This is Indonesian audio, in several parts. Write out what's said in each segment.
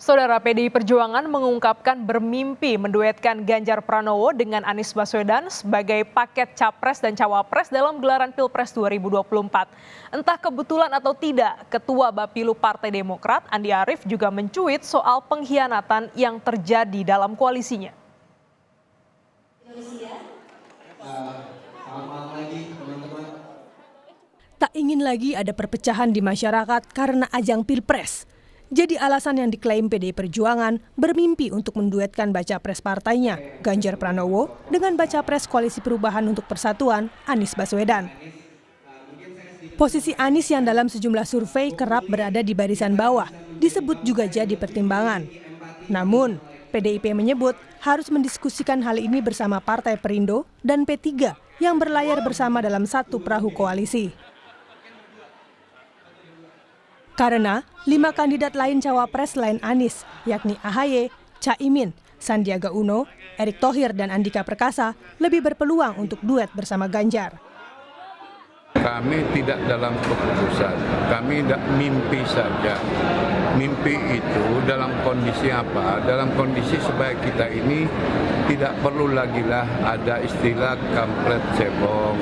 Saudara, PDI Perjuangan mengungkapkan bermimpi menduetkan Ganjar Pranowo dengan Anies Baswedan sebagai paket Capres dan Cawapres dalam gelaran Pilpres 2024. Entah kebetulan atau tidak, Ketua Bapilu Partai Demokrat Andi Arief juga mencuit soal pengkhianatan yang terjadi dalam koalisinya. Tak ingin lagi ada perpecahan di masyarakat karena ajang Pilpres. Jadi alasan yang diklaim PDI Perjuangan bermimpi untuk menduetkan baca pres partainya, Ganjar Pranowo, dengan baca pres Koalisi Perubahan untuk Persatuan, Anies Baswedan. Posisi Anies yang dalam sejumlah survei kerap berada di barisan bawah, disebut juga jadi pertimbangan. Namun, PDIP menyebut harus mendiskusikan hal ini bersama Partai Perindo dan P3 yang berlayar bersama dalam satu perahu koalisi. Karena 5 kandidat lain cawapres selain Anies, yakni AHY, Caimin, Sandiaga Uno, Erick Thohir, dan Andika Perkasa lebih berpeluang untuk duet bersama Ganjar. Kami tidak dalam keputusan, kami tidak mimpi saja. Mimpi itu dalam kondisi apa? Dalam kondisi supaya kita ini tidak perlu lagi lah ada istilah kampret cebong.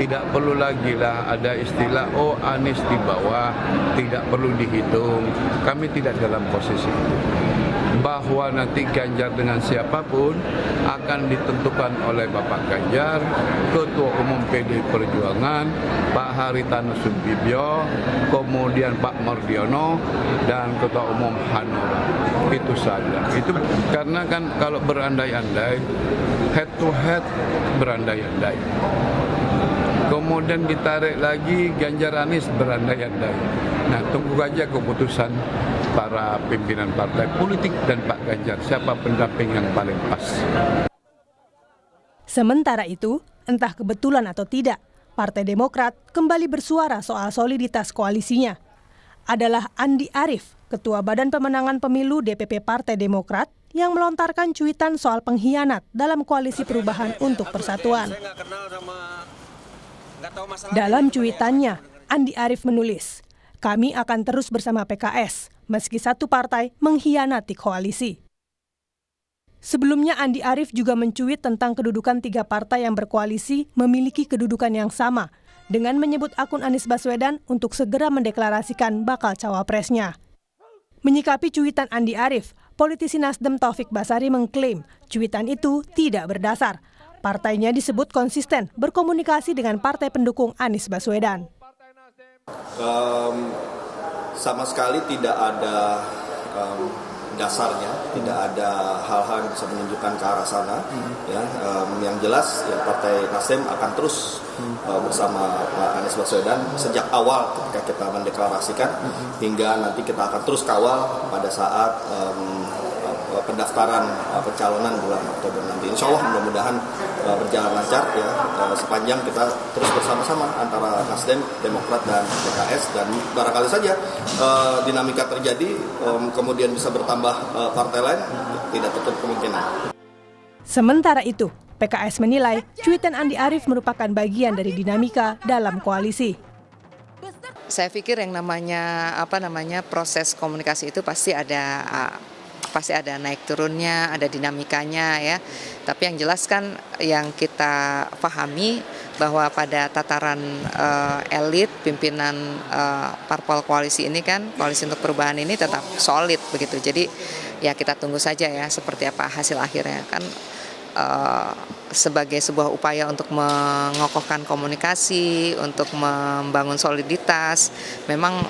Tidak perlu lagi lah ada istilah oh Anies di bawah, tidak perlu dihitung. Kami tidak dalam posisi itu. Bahwa nanti Ganjar dengan siapapun akan ditentukan oleh Bapak Ganjar, Ketua Umum PDI Perjuangan, Pak Haritanu Sudibyo, kemudian Pak Mardiono, dan Ketua Umum Hanura. Itu saja. Itu karena kan kalau berandai-andai, head to head berandai-andai. Kemudian ditarik lagi Ganjar Anies berandai-andai. Nah, tunggu aja keputusan para pimpinan partai politik dan Pak Ganjar, siapa pendamping yang paling pas. Sementara itu, entah kebetulan atau tidak, Partai Demokrat kembali bersuara soal soliditas koalisinya. Adalah Andi Arief, Ketua Badan Pemenangan Pemilu DPP Partai Demokrat, yang melontarkan cuitan soal pengkhianat dalam Koalisi Perubahan untuk Persatuan. Dalam cuitannya, Andi Arief menulis, "Kami akan terus bersama PKS, meski satu partai mengkhianati koalisi." Sebelumnya Andi Arief juga mencuit tentang kedudukan 3 partai yang berkoalisi memiliki kedudukan yang sama, dengan menyebut akun Anies Baswedan untuk segera mendeklarasikan bakal cawapresnya. Menyikapi cuitan Andi Arief, politisi Nasdem Taufik Basari mengklaim cuitan itu tidak berdasar. Partainya disebut konsisten berkomunikasi dengan partai pendukung Anies Baswedan. Sama sekali tidak ada dasarnya, tidak ada hal-hal yang bisa menunjukkan ke arah sana. Yang jelas ya, Partai Nasdem akan terus bersama Pak Anies Baswedan sejak awal ketika kita mendeklarasikan hingga nanti kita akan terus kawal pada saat pendaftaran pencalonan bulan Oktober nanti. Insya Allah mudah-mudahan berjalan lancar ya, sepanjang kita terus bersama-sama antara Nasdem, Demokrat, dan PKS, dan barangkali saja dinamika terjadi kemudian bisa bertambah partai lain, tidak tertutup kemungkinan. Sementara itu, PKS menilai cuitan Andi Arief merupakan bagian dari dinamika dalam koalisi. Saya pikir yang namanya proses komunikasi itu pasti ada naik turunnya, ada dinamikanya ya. Tapi yang jelas kan yang kita pahami bahwa pada tataran elit pimpinan parpol koalisi ini kan, Koalisi untuk Perubahan ini tetap solid begitu. Jadi ya kita tunggu saja ya seperti apa hasil akhirnya kan. Sebagai sebuah upaya untuk mengokohkan komunikasi, untuk membangun soliditas, memang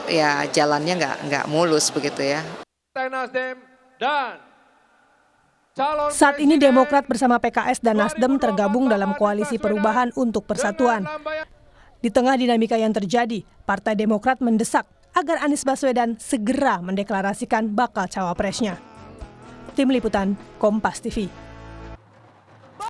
ya jalannya nggak mulus begitu ya. Saat ini Demokrat bersama PKS dan Nasdem tergabung dalam Koalisi Perubahan untuk Persatuan. Di tengah dinamika yang terjadi, Partai Demokrat mendesak agar Anies Baswedan segera mendeklarasikan bakal cawapresnya. Tim Liputan, Kompas TV.